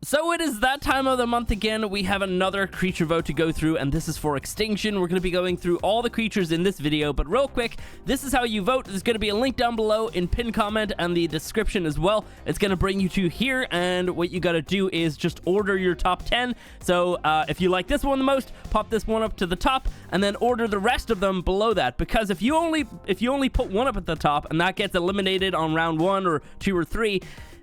So it is that time of the month again. We have another creature vote to go through, and this is for Extinction. We're going to be going through all the creatures in this video, but real quick, this is how you vote. There's going to be a link down below in pinned comment and the description as well. It's going to bring you to here, and what you got to do is just order your top 10. So if you like this one the most, pop this one up to the top, and then order the rest of them below that, because if you only put one up at the top and that gets eliminated on round 1 or 2 or 3,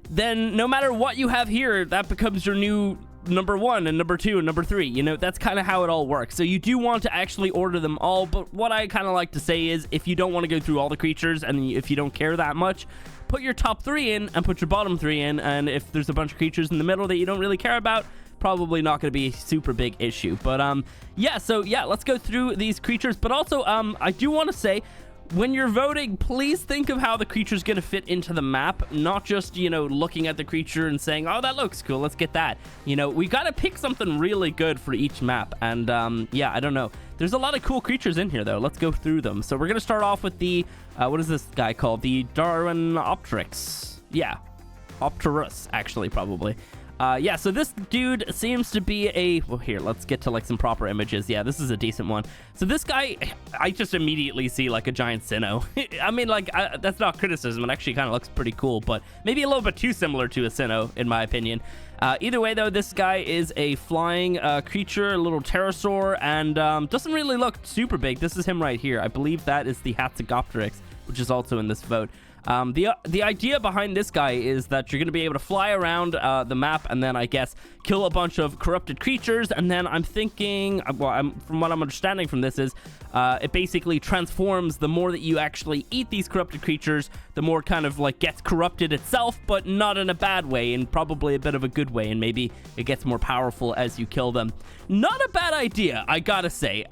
then no matter what you have here, that becomes your new number 1 and number 2 and number 3. You know, that's kind of how it all works. So you do want to actually order them all, but what I kind of like to say is if you don't want to go through all the creatures and if you don't care that much, put your top 3 in and put your bottom 3 in, and if there's a bunch of creatures in the middle that you don't really care about, probably not going to be a super big issue. But yeah, so yeah, let's go through these creatures. But also I do want to say, when you're voting, please think of how the creature's going to fit into the map, not just, you know, looking at the creature and saying, oh, that looks cool, let's get that. You know, we got to pick something really good for each map. And yeah, I don't know. There's a lot of cool creatures in here, though. Let's go through them. So we're going to start off with the, what is this guy called? The Darwinopterus. Yeah, Opterus, actually, probably. Yeah, so this dude seems to be a... Well, here, let's get to, like, some proper images. Yeah, this is a decent one. So this guy, I just immediately see, like, a giant Sinnoh. I mean, like, that's not criticism. It actually kind of looks pretty cool, but maybe a little bit too similar to a Sinnoh, in my opinion. Either way, though, this guy is a flying creature, a little pterosaur, and doesn't really look super big. This is him right here. I believe that is the Hatzegopteryx, which is also in this vote. The idea behind this guy is that you're going to be able to fly around the map and then, I guess, kill a bunch of corrupted creatures. And then I'm thinking, well, from what I'm understanding from this is it basically transforms. The more that you actually eat these corrupted creatures, the more it kind of like gets corrupted itself, but not in a bad way, and probably a bit of a good way. And maybe it gets more powerful as you kill them. Not a bad idea, I gotta say.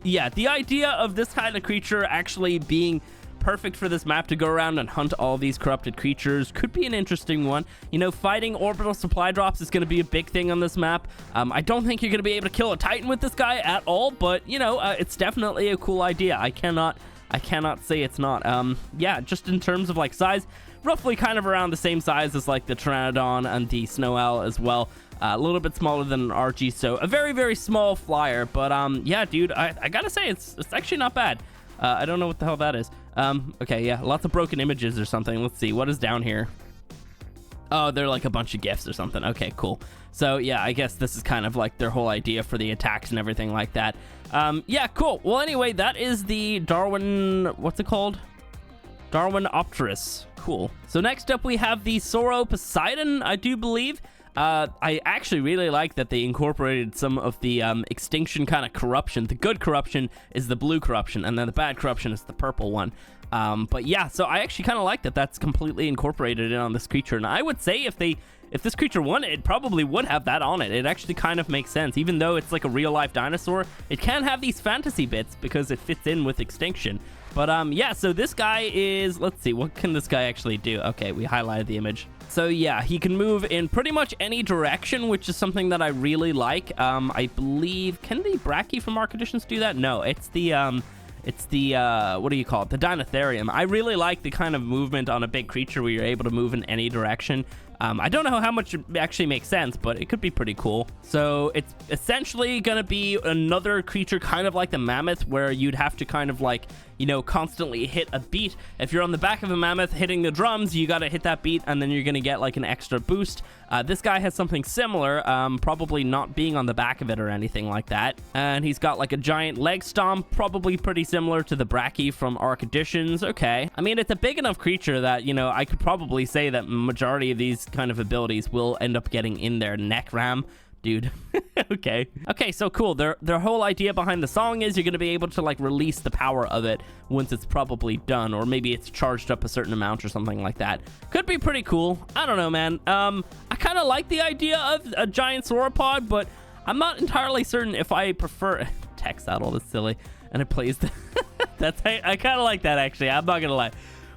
Yeah, the idea of this kind of creature actually being perfect for this map to go around and hunt all these corrupted creatures could be an interesting one. You know, fighting orbital supply drops is going to be a big thing on this map. I don't think you're going to be able to kill a Titan with this guy at all, but you know, it's definitely a cool idea. I cannot say it's not. Yeah, just in terms of like size, roughly kind of around the same size as like the Pteranodon and the Snow Owl as well. A little bit smaller than an RG, so a very, very small flyer. But yeah, dude, I gotta say it's actually not bad. I don't know what the hell that is. Okay, yeah, lots of broken images or something. Let's see, what is down here? Oh, they're like a bunch of GIFs or something. Okay, cool. So, yeah, I guess this is kind of like their whole idea for the attacks and everything like that. Yeah, cool. Well, anyway, that is the what's it called? Darwinopterus. Cool. So next up, we have the Sauroposeidon, I do believe. I actually really like that they incorporated some of the Extinction kind of corruption. The good corruption is the blue corruption, and then the bad corruption is the purple one. But yeah, so I actually kind of like that that's completely incorporated in on this creature. And I would say if this creature won, it probably would have that on it. It actually kind of makes sense. Even though it's like a real-life dinosaur, it can have these fantasy bits because it fits in with Extinction. But yeah, so this guy is... Let's see, what can this guy actually do? Okay, we highlighted the image. So yeah, he can move in pretty much any direction, which is something that I really like. I believe... Can the Brachy from ARK Editions do that? No, it's the... what do you call it? The Dinotherium. I really like the kind of movement on a big creature where you're able to move in any direction. I don't know how much it actually makes sense, but it could be pretty cool. So it's essentially going to be another creature kind of like the mammoth, where you'd have to kind of like, you know, constantly hit a beat. If you're on the back of a mammoth hitting the drums, you got to hit that beat, and then you're going to get like an extra boost. This guy has something similar, probably not being on the back of it or anything like that. And he's got like a giant leg stomp, probably pretty similar to the Brachy from ARK Editions. Okay. I mean, it's a big enough creature that, you know, I could probably say that majority of these kind of abilities will end up getting in their neck ram. Dude. Okay, so cool. Their whole idea behind the song is you're going to be able to like release the power of it once it's probably done, or maybe it's charged up a certain amount or something like that. Could be pretty cool. I don't know, man. I kind of like the idea of a giant sauropod, but I'm not entirely certain if I prefer... Text saddle, that's silly. And it plays the... I kind of like that, actually. I'm not gonna lie.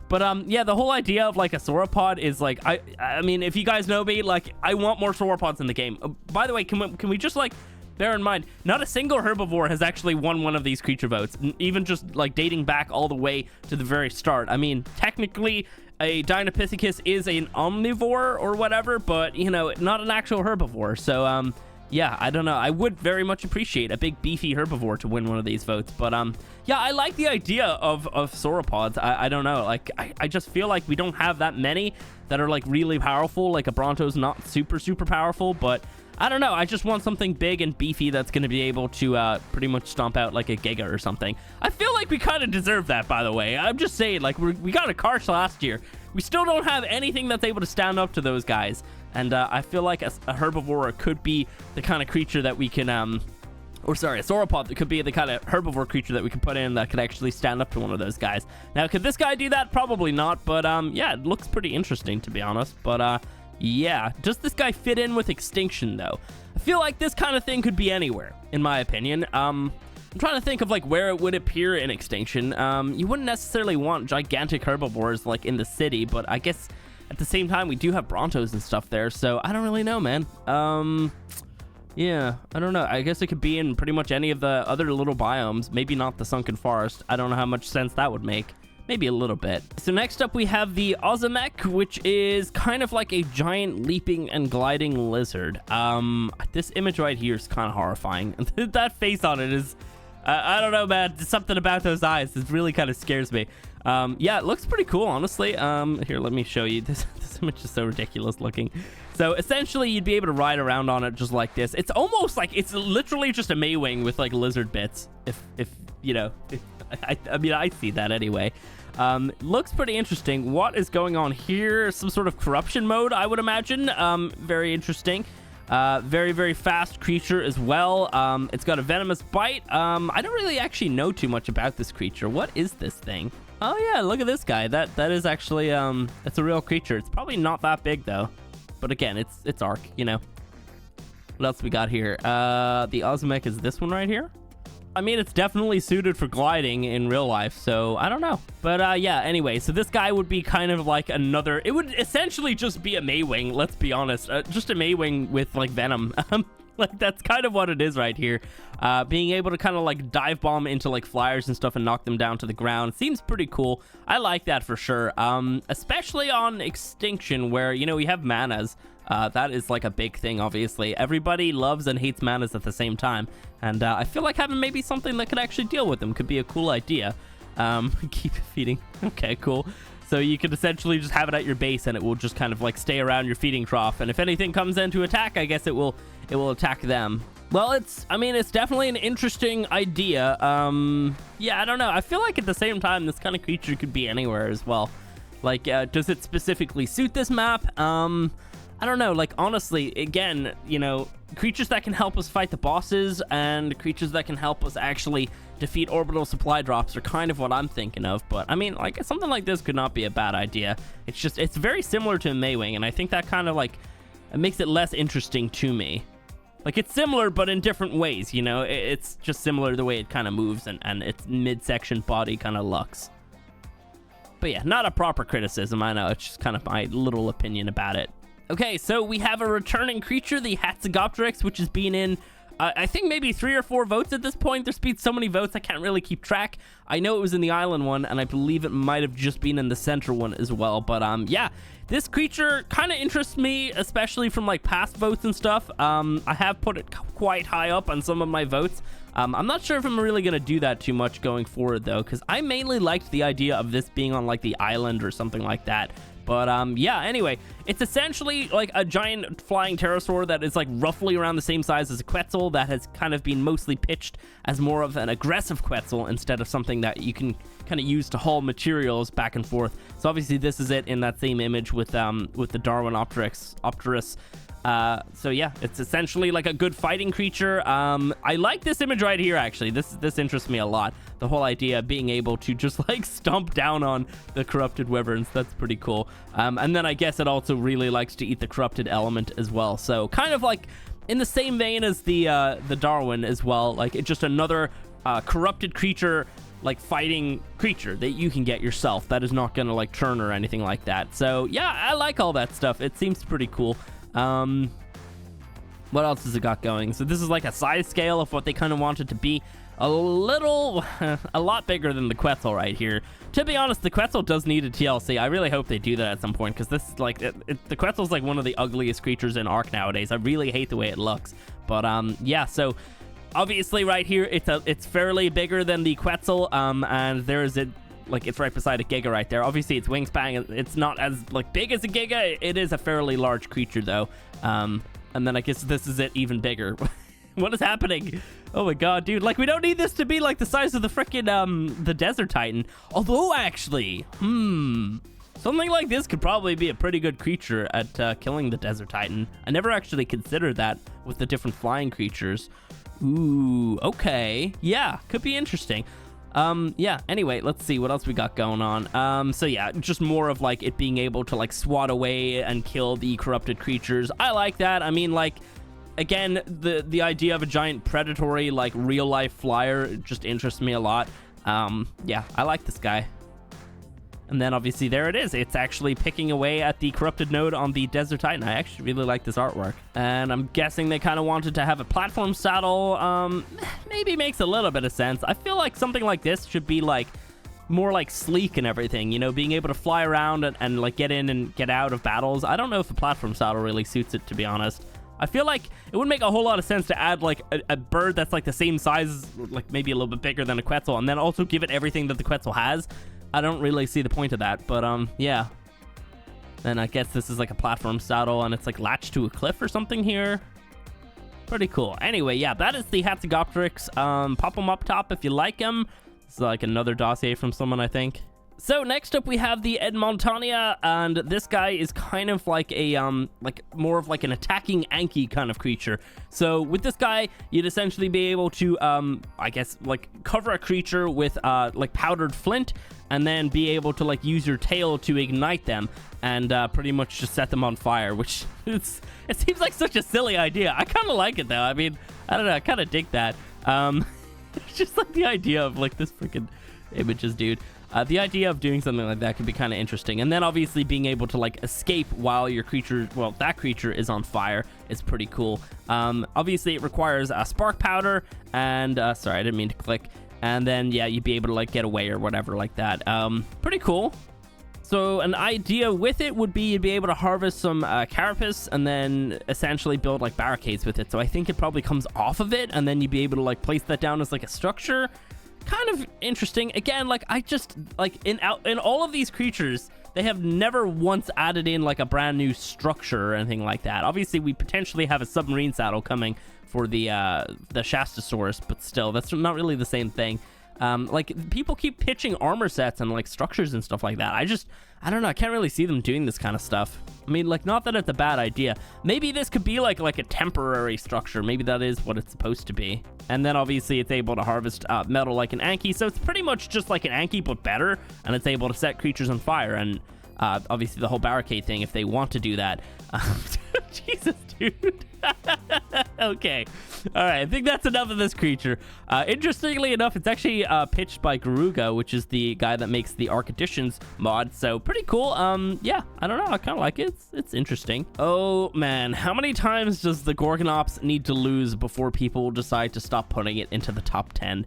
But yeah, the whole idea of like a sauropod is like, I mean, if you guys know me, like I want more sauropods in the game. By the way, can we just like bear in mind, not a single herbivore has actually won one of these creature votes, even just like dating back all the way to the very start. I mean, technically a Dinopithecus is an omnivore or whatever, but you know, not an actual herbivore. So yeah, I don't know. I would very much appreciate a big beefy herbivore to win one of these votes. But yeah, I like the idea of sauropods. I don't know. Like, I just feel like we don't have that many that are like really powerful. Like a Bronto's not super powerful, but I don't know. I just want something big and beefy that's going to be able to pretty much stomp out like a Giga or something. I feel like we kind of deserve that, by the way. I'm just saying, like, we got a Karsh last year. We still don't have anything that's able to stand up to those guys. And I feel like a herbivore could be the kind of creature that we can, or sorry, a sauropod that could be the kind of herbivore creature that we could put in that could actually stand up to one of those guys. Now, could this guy do that? Probably not, but yeah, it looks pretty interesting, to be honest. But yeah, does this guy fit in with Extinction, though? I feel like this kind of thing could be anywhere, in my opinion. I'm trying to think of like where it would appear in Extinction. You wouldn't necessarily want gigantic herbivores like in the city, but I guess at the same time we do have Brontos and stuff there, so I don't really know, man. Yeah, I don't know. I guess it could be in pretty much any of the other little biomes. Maybe not the Sunken Forest. I don't know how much sense that would make. Maybe a little bit. So next up we have the Ozimek, which is kind of like a giant leaping and gliding lizard. This image right here is kind of horrifying. That face on it is, I don't know, man. Something about those eyes. It really kind of scares me. Yeah, it looks pretty cool, honestly. Here, let me show you. This image is so ridiculous looking. So essentially, you'd be able to ride around on it just like this. It's almost like it's literally just a Maewing with like lizard bits. If you know, I mean, I see that anyway. Looks pretty interesting. What is going on here? Some sort of corruption mode, I would imagine. Very interesting. Very fast creature as well. It's got a venomous bite. I don't really actually know too much about this creature. What is this thing? Oh yeah, look at this guy. That is actually it's a real creature. It's probably not that big though, but again, it's ARK, you know. What else we got here? The Ozimek is this one right here. I mean, it's definitely suited for gliding in real life, so I don't know. But yeah, anyway, so this guy would be kind of like another... It would essentially just be a Maewing, let's be honest. Just a Maewing with, like, venom. Like, that's kind of what it is right here. Being able to kind of, like, dive bomb into, like, flyers and stuff and knock them down to the ground seems pretty cool. I like that for sure. Especially on Extinction, where, you know, we have manas. That is like a big thing, obviously. Everybody loves and hates manas at the same time. And I feel like having maybe something that could actually deal with them could be a cool idea. Keep feeding. Okay, cool. So you could essentially just have it at your base and it will just kind of like stay around your feeding trough. And if anything comes in to attack, I guess it will attack them. Well, it's definitely an interesting idea. Yeah, I don't know. I feel like at the same time, this kind of creature could be anywhere as well. Like, does it specifically suit this map? I don't know, like, honestly, again, you know, creatures that can help us fight the bosses and creatures that can help us actually defeat orbital supply drops are kind of what I'm thinking of. But, I mean, like, something like this could not be a bad idea. It's just, it's very similar to a Maewing, and I think that kind of, like, it makes it less interesting to me. Like, it's similar, but in different ways, you know? It's just similar the way it kind of moves and its midsection body kind of looks. But, yeah, not a proper criticism, I know. It's just kind of my little opinion about it. Okay, so we have a returning creature, the Hatzegopteryx, which has been in, I think maybe 3 or 4 votes at this point. There's been so many votes, I can't really keep track. I know it was in the island one, and I believe it might have just been in the center one as well. But yeah, this creature kind of interests me, especially from like past votes and stuff. I have put it quite high up on some of my votes. I'm not sure if I'm really going to do that too much going forward, though, because I mainly liked the idea of this being on like the island or something like that. But yeah, anyway, it's essentially like a giant flying pterosaur that is like roughly around the same size as a Quetzal that has kind of been mostly pitched as more of an aggressive Quetzal instead of something that you can kind of use to haul materials back and forth. So obviously this is it in that same image with the Darwinopterus. So yeah, it's essentially like a good fighting creature. I like this image right here, actually. This interests me a lot. The whole idea of being able to just like stomp down on the corrupted wyverns. That's pretty cool. And then I guess it also really likes to eat the corrupted element as well. So kind of like in the same vein as the Darwin as well. Like it's just another corrupted creature, like fighting creature that you can get yourself. That is not gonna like turn or anything like that. So yeah, I like all that stuff. It seems pretty cool. What else has it got going? So this is like a size scale of what they kind of want it to be. A lot bigger than the Quetzal right here. To be honest, the Quetzal does need a TLC. I really hope they do that at some point, because this is like, the Quetzal's like one of the ugliest creatures in ARK nowadays. I really hate the way it looks. But yeah, so obviously right here, it's fairly bigger than the Quetzal, and there's it. Like, it's right beside a Giga right there. Obviously, its wingspan, it's not as, like, big as a Giga. It is a fairly large creature, though. And then I guess this is it even bigger. What is happening? Oh, my God, dude. Like, we don't need this to be, like, the size of the frickin', the Desert Titan. Although, actually, something like this could probably be a pretty good creature at killing the Desert Titan. I never actually considered that with the different flying creatures. Ooh, okay. Yeah, could be interesting. Yeah, anyway, let's see what else we got going on. So yeah, just more of like it being able to like swat away and kill the corrupted creatures. I like that. I mean, like, again, the idea of a giant predatory, like, real life flyer just interests me a lot. Yeah, I like this guy. And then obviously there it is. It's actually picking away at the corrupted node on the Desert Titan. I actually really like this artwork. And I'm guessing they kind of wanted to have a platform saddle. Maybe makes a little bit of sense. I feel like something like this should be like more like sleek and everything, you know, being able to fly around and like get in and get out of battles. I don't know if a platform saddle really suits it, to be honest. I feel like it would make a whole lot of sense to add like a bird that's like the same size, like maybe a little bit bigger than a Quetzal, and then also give it everything that the Quetzal has. I don't really see the point of that, but yeah. Then I guess this is like a platform saddle, and it's like latched to a cliff or something here. Pretty cool. Anyway, yeah, that is the Hatzegopteryx. Pop them up top if you like them. It's like another dossier from someone, I think. So next up we have the Edmontonia, and this guy is kind of like a like more of like an attacking Anki kind of creature. So with this guy, you'd essentially be able to I guess like cover a creature with like powdered flint, and then be able to like use your tail to ignite them and pretty much just set them on fire, which it seems like such a silly idea. I kind of like it though. I mean, I don't know, I kind of dig that. It's just like the idea of like this freaking images, dude. The idea of doing something like that could be kind of interesting. And then obviously being able to like escape while your creature, well, that creature is on fire is pretty cool. Obviously it requires a spark powder and, sorry, I didn't mean to click. And then, yeah, you'd be able to like get away or whatever like that. Pretty cool. So an idea with it would be you'd be able to harvest some carapace and then essentially build like barricades with it. So I think it probably comes off of it, and then you'd be able to like place that down as like a structure. Kind of interesting. Again, like I just like in all of these creatures, they have never once added in like a brand new structure or anything like that. Obviously, we potentially have a submarine saddle coming for the Shastasaurus, but still, that's not really the same thing. Like people keep pitching armor sets and like structures and stuff like that. I don't know. I can't really see them doing this kind of stuff. I mean, like, not that it's a bad idea. Maybe this could be like a temporary structure. Maybe that is what it's supposed to be. And then obviously it's able to harvest metal like an Anki. So it's pretty much just like an Anki, but better. And it's able to set creatures on fire. And obviously the whole barricade thing, if they want to do that. Jesus, dude. Okay. All right. I think that's enough of this creature. Interestingly enough, it's actually pitched by Garuga, which is the guy that makes the ARK Editions mod. So pretty cool. Yeah, I don't know. I kind of like it. It's interesting. Oh, man. How many times does the Gorgonops need to lose before people decide to stop putting it into the top 10?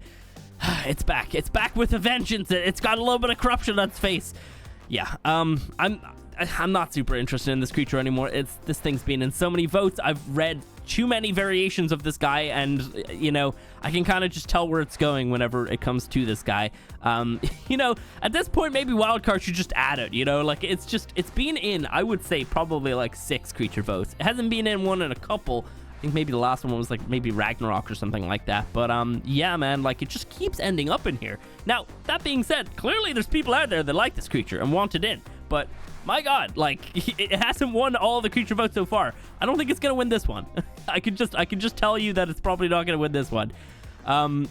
It's back. It's back with a vengeance. It's got a little bit of corruption on its face. Yeah. I'm not super interested in this creature anymore. This thing's been in so many votes. I've read too many variations of this guy, and you know, I can kind of just tell where it's going whenever it comes to this guy. You know, at this point, maybe wildcard should just add it. You know, like it's been in, I would say, probably like 6 creature votes. It hasn't been in one in a couple. I think maybe the last one was like maybe Ragnarok or something like that. But yeah, man, like it just keeps ending up in here. Now, that being said, clearly there's people out there that like this creature and want it in. But my God, like it hasn't won all the creature votes so far. I don't think it's gonna win this one. I could just tell you that it's probably not gonna win this one.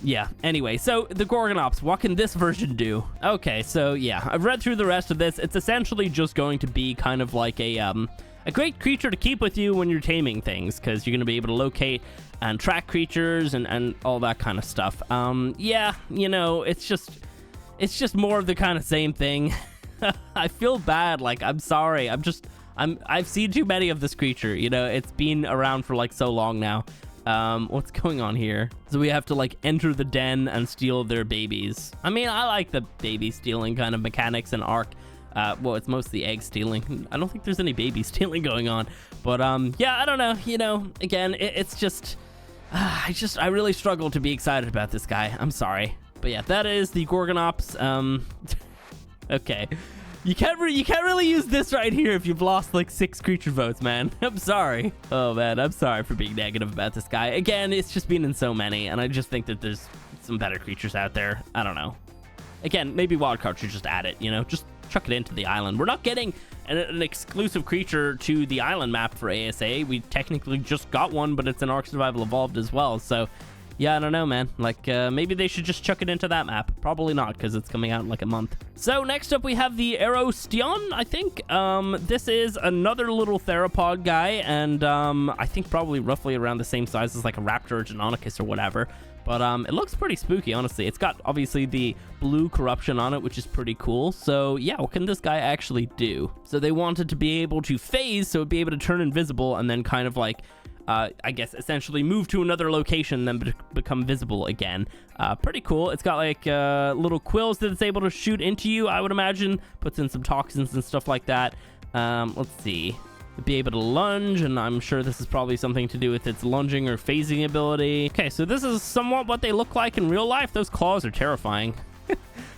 Yeah, anyway, so the Gorgonops, what can this version do? Okay, so yeah, I've read through the rest of this. It's essentially just going to be kind of like a great creature to keep with you when you're taming things, because you're going to be able to locate and track creatures and all that kind of stuff. Yeah, you know, it's just more of the kind of same thing. I feel bad. Like, I'm sorry. I've seen too many of this creature. You know, it's been around for like so long now. What's going on here? So we have to like enter the den and steal their babies. I mean, I like the baby stealing kind of mechanics in ARK. Well, it's mostly egg stealing. I don't think there's any baby stealing going on, but yeah, I don't know. You know, again, it's just I really struggle to be excited about this guy. I'm sorry, but yeah, that is the Gorgonops. Okay. You can't really use this right here if you've lost like 6 creature votes, man. I'm sorry. Oh man, I'm sorry for being negative about this guy. Again, it's just been in so many, and I just think that there's some better creatures out there. I don't know. Again, maybe wildcard should just add it, you know, just chuck it into the island. We're not getting an exclusive creature to the island map for ASA. We technically just got one, but it's an ARK Survival Evolved as well, so yeah, I don't know, man. Like, maybe they should just chuck it into that map. Probably not, because it's coming out in like a month. So next up, we have the Aerosteon, I think. This is another little theropod guy, and I think probably roughly around the same size as like a raptor or Genonicus or whatever. But it looks pretty spooky, honestly. It's got, obviously, the blue corruption on it, which is pretty cool. So, yeah, what can this guy actually do? So they wanted to be able to phase, so it'd be able to turn invisible and then kind of like... I guess essentially move to another location, then become visible again. Pretty cool. It's got like little quills that it's able to shoot into you, I would imagine. Puts in some toxins and stuff like that. Let's see. It'd be able to lunge, and I'm sure this is probably something to do with its lunging or phasing ability. Okay, so this is somewhat what they look like in real life. Those claws are terrifying. All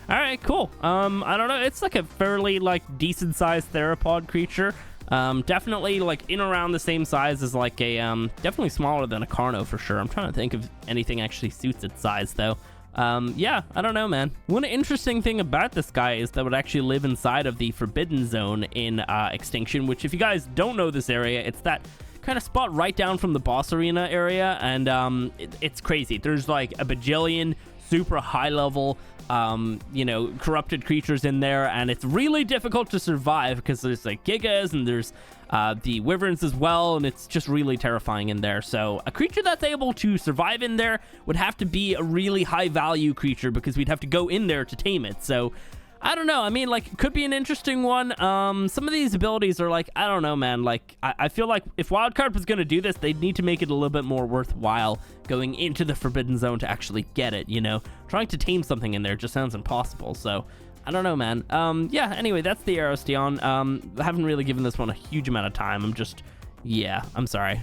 right, cool. I don't know. It's like a fairly like decent sized theropod creature. Definitely like in around the same size as like a definitely smaller than a Carno for sure. I'm trying to think if anything actually suits its size though. Yeah, I don't know, man. One interesting thing about this guy is that would actually live inside of the Forbidden Zone in Extinction, which if you guys don't know this area, it's that kind of spot right down from the boss arena area, and it's crazy. There's like a bajillion super high level you know, corrupted creatures in there, and it's really difficult to survive because there's like gigas and there's the wyverns as well, and it's just really terrifying in there. So a creature that's able to survive in there would have to be a really high value creature because we'd have to go in there to tame it. So I don't know. I mean, like, it could be an interesting one. Some of these abilities are like, I don't know, man. Like, I feel like if Wildcard was going to do this, they'd need to make it a little bit more worthwhile going into the Forbidden Zone to actually get it, you know? Trying to tame something in there just sounds impossible, so I don't know, man. Yeah, anyway, that's the Aerosteon. I haven't really given this one a huge amount of time. I'm sorry.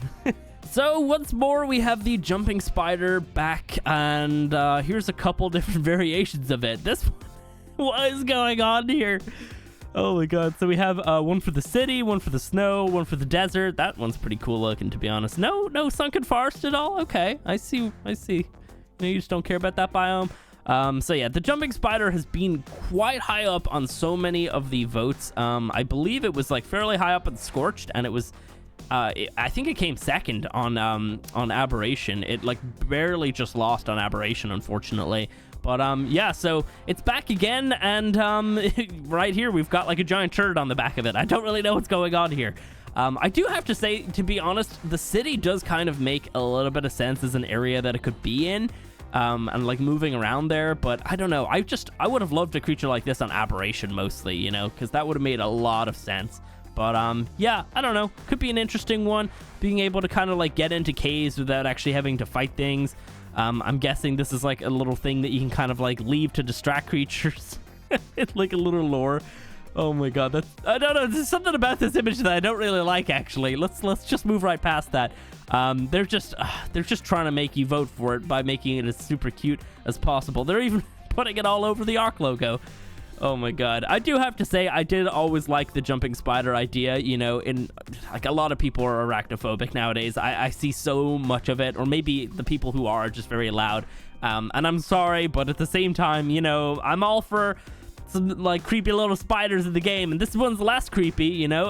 So once more, we have the jumping spider back, and here's a couple different variations of it. This one, what is going on here? Oh my god. So we have one for the city, one for the snow, one for the desert. That one's pretty cool looking, to be honest. No sunken forest at all. Okay, I see. You know, you just don't care about that biome. So yeah, the jumping spider has been quite high up on so many of the votes. I believe it was like fairly high up on Scorched, and it was I think it came second on Aberration. It like barely just lost on Aberration, unfortunately. But yeah, so it's back again, and right here we've got like a giant turd on the back of it. I don't really know what's going on here. I do have to say, to be honest, the city does kind of make a little bit of sense as an area that it could be in, and like moving around there. But I don't know. I would have loved a creature like this on Aberration mostly, you know, because that would have made a lot of sense. But yeah, I don't know. Could be an interesting one, being able to kind of like get into caves without actually having to fight things. I'm guessing this is like a little thing that you can kind of like leave to distract creatures. It's like a little lore. Oh my god, I don't know. There's something about this image that I don't really like, actually. Let's just move right past that. They're just trying to make you vote for it by making it as super cute as possible. They're even putting it all over the ARK logo. Oh my god. I do have to say, I did always like the jumping spider idea. You know, in like a lot of people are arachnophobic nowadays. I see so much of it, or maybe the people who are just very loud. And I'm sorry, but at the same time, you know, I'm all for some like creepy little spiders in the game, and this one's less creepy, you know,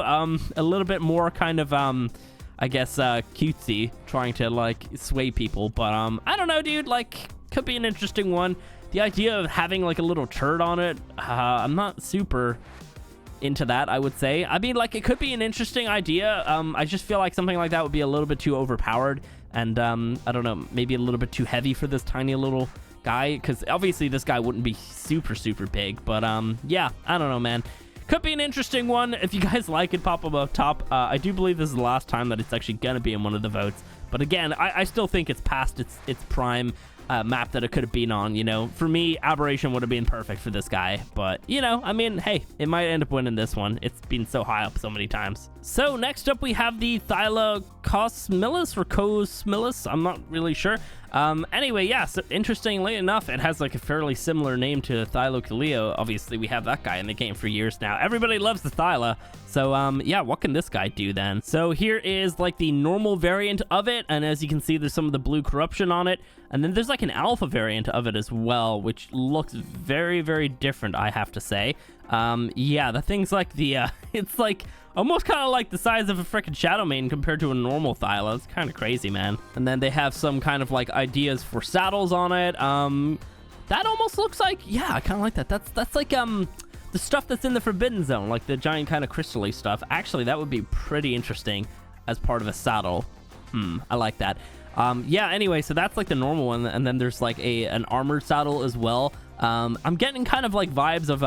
a little bit more kind of I guess cutesy, trying to like sway people. But I don't know, dude, like could be an interesting one. The idea of having like a little turd on it, I'm not super into that, I would say. I mean, like, it could be an interesting idea. I just feel like something like that would be a little bit too overpowered, and I don't know, maybe a little bit too heavy for this tiny little guy, because obviously this guy wouldn't be super big. But yeah, I don't know, man. Could be an interesting one. If you guys like it, pop them up top. I do believe this is the last time that it's actually going to be in one of the votes. But again, I still think it's past its prime map that it could have been on, you know. For me, Aberration would have been perfect for this guy. But, you know, I mean, hey, it might end up winning this one. It's been so high up so many times. So next up, we have the Thylacosmilus or Cosmilus. I'm not really sure. Anyway, yeah, so interestingly enough, it has like a fairly similar name to Thylacosmilus. Obviously, we have that guy in the game for years now. Everybody loves the Thyla. So, yeah, what can this guy do then? So here is like the normal variant of it. And as you can see, there's some of the blue corruption on it. And then there's like an alpha variant of it as well, which looks very, very different, I have to say. Yeah, the thing's like the, it's like almost kind of like the size of a freaking Shadow Maiden compared to a normal Thyla. It's kind of crazy, man. And then they have some kind of like ideas for saddles on it. That almost looks like, yeah, I kind of like that. That's like, the stuff that's in the Forbidden Zone, like the giant kind of crystal-y stuff. Actually, that would be pretty interesting as part of a saddle. I like that. Yeah, anyway, so that's like the normal one, and then there's like an armored saddle as well. I'm getting kind of like vibes of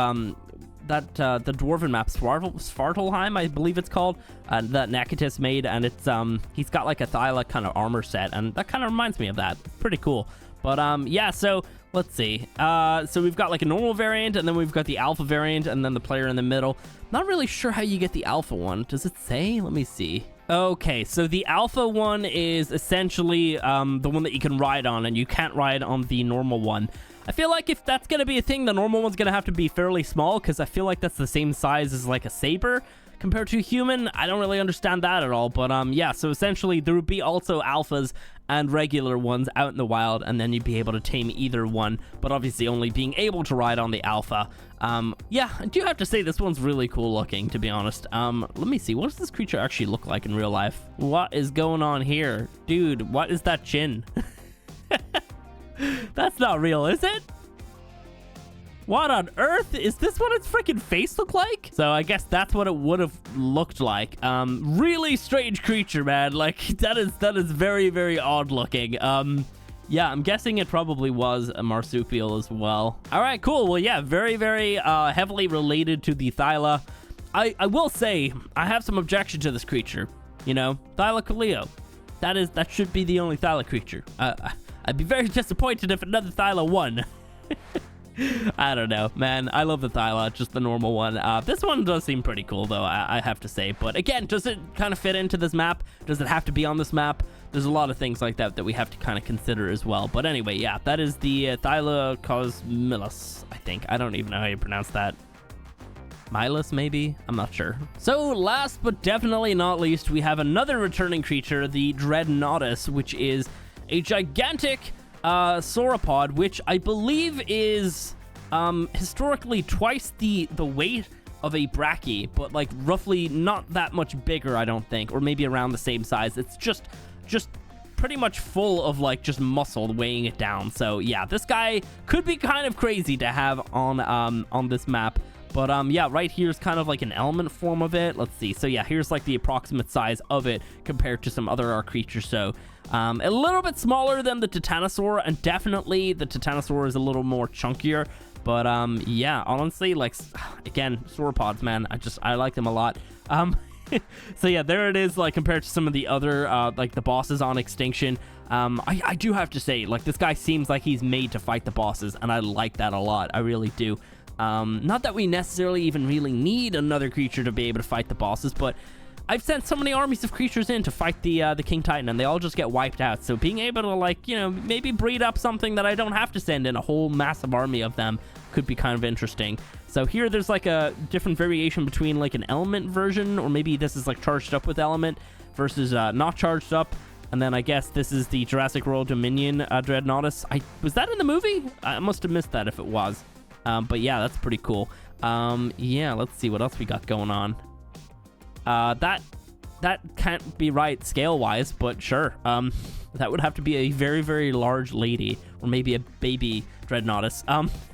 that the dwarven map Svartalheim, I believe it's called, that Nakatis made, and it's he's got like a Thyla kind of armor set, and that kind of reminds me of that. Pretty cool. But yeah, so let's see. So we've got like a normal variant, and then we've got the alpha variant, and then the player in the middle. Not really sure how you get the alpha one. Does it say? Let me see. Okay, so the alpha one is essentially the one that you can ride on, and you can't ride on the normal one. I feel like if that's going to be a thing, the normal one's going to have to be fairly small, because I feel like that's the same size as like a saber compared to a human. I don't really understand that at all, but yeah, so essentially there would be also alphas and regular ones out in the wild, and then you'd be able to tame either one, but obviously only being able to ride on the alpha. Yeah, I do have to say this one's really cool looking, to be honest. Let me see, what does this creature actually look like in real life? What is going on here? Dude, what is that chin? That's not real, is it? What on earth? Is this what its freaking face look like? So I guess that's what it would have looked like. Really strange creature, man. Like, that is very, very odd looking. Yeah, I'm guessing it probably was a marsupial as well. All right, cool. Well, yeah, very, very heavily related to the Thyla. I will say, I have some objection to this creature. You know, Thylacosmilus. That should be the only Thyla creature. I'd be very disappointed if another Thyla won. I don't know, man. I love the Thyla, just the normal one. This one does seem pretty cool, though, I have to say. But again, does it kind of fit into this map? Does it have to be on this map? There's a lot of things like that that we have to kind of consider as well. But anyway, yeah, that is the Thylacosmilus, I think. I don't even know how you pronounce that. Milus, maybe? I'm not sure. So last but definitely not least, we have another returning creature, the Dreadnoughtus, which is a gigantic sauropod, which I believe is historically twice the weight of a brachy, but like roughly not that much bigger, I don't think, or maybe around the same size. It's just pretty much full of like just muscle weighing it down. So yeah, this guy could be kind of crazy to have on this map. But yeah, right here's kind of like an element form of it. Let's see. So yeah, here's like the approximate size of it compared to some other ARK creatures. So a little bit smaller than the Titanosaur, and definitely the Titanosaur is a little more chunkier. But yeah, honestly, like, again, sauropods, man, I like them a lot. So yeah, there it is, like, compared to some of the other like the bosses on Extinction. I do have to say, like, this guy seems like he's made to fight the bosses, and I like that a lot. I really do. Not that we necessarily even really need another creature to be able to fight the bosses, but I've sent so many armies of creatures in to fight the King Titan, and they all just get wiped out. So being able to, like, you know, maybe breed up something that I don't have to send in a whole massive army of them could be kind of interesting. So here there's like a different variation between like an element version, or maybe this is like charged up with element versus not charged up. And then I guess this is the Jurassic World Dominion Dreadnoughtus. Was that in the movie? I must have missed that if it was. But yeah, that's pretty cool. Yeah, let's see what else we got going on. That can't be right scale-wise, but sure. That would have to be a very, very large lady, or maybe a baby Dreadnoughtus.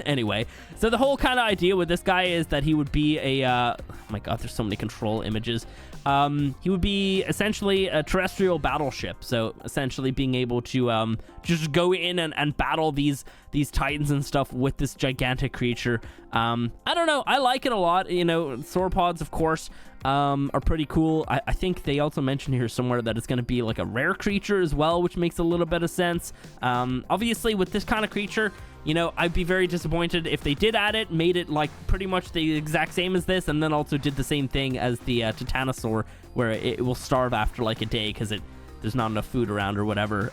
Anyway, so the whole kind of idea with this guy is that he would be a, oh my god, there's so many control images. He would be essentially a terrestrial battleship. So essentially being able to just go in and battle these titans and stuff with this gigantic creature. I don't know. I like it a lot. You know, sauropods, of course, are pretty cool. I think they also mentioned here somewhere that it's going to be like a rare creature as well, which makes a little bit of sense. Obviously, with this kind of creature, you know, I'd be very disappointed if they did add it, made it like pretty much the exact same as this, and then also did the same thing as the Titanosaur, where it will starve after like a day because there's not enough food around or whatever.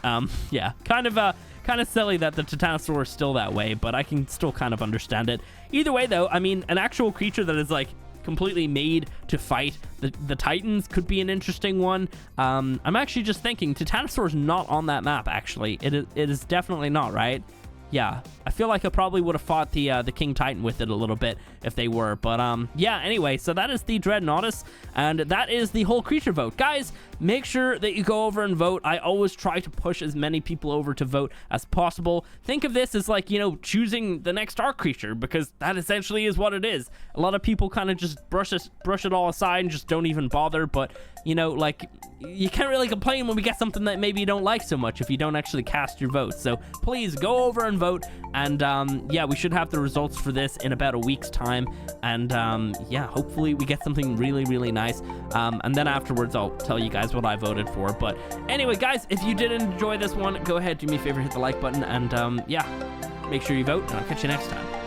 Yeah, kind of silly that the Titanosaur is still that way, but I can still kind of understand it. Either way, though, I mean, an actual creature that is like completely made to fight the Titans could be an interesting one. I'm actually just thinking Titanosaur's not on that map. Actually, it is definitely not, right? Yeah, I feel like I probably would have fought the King Titan with it a little bit if they were. But yeah, anyway, so that is the Dreadnoughtus, and that is the whole creature vote. Guys, make sure that you go over and vote. I always try to push as many people over to vote as possible. Think of this as like, you know, choosing the next ARK creature, because that essentially is what it is. A lot of people kind of just brush it all aside and just don't even bother. But, you know, like, you can't really complain when we get something that maybe you don't like so much if you don't actually cast your vote. So please go over and vote. And yeah, we should have the results for this in about a week's time. And yeah, hopefully we get something really, really nice. And then afterwards, I'll tell you guys what I voted for. But anyway, guys, if you did enjoy this one, go ahead, do me a favor, hit the like button. And yeah, make sure you vote, and I'll catch you next time.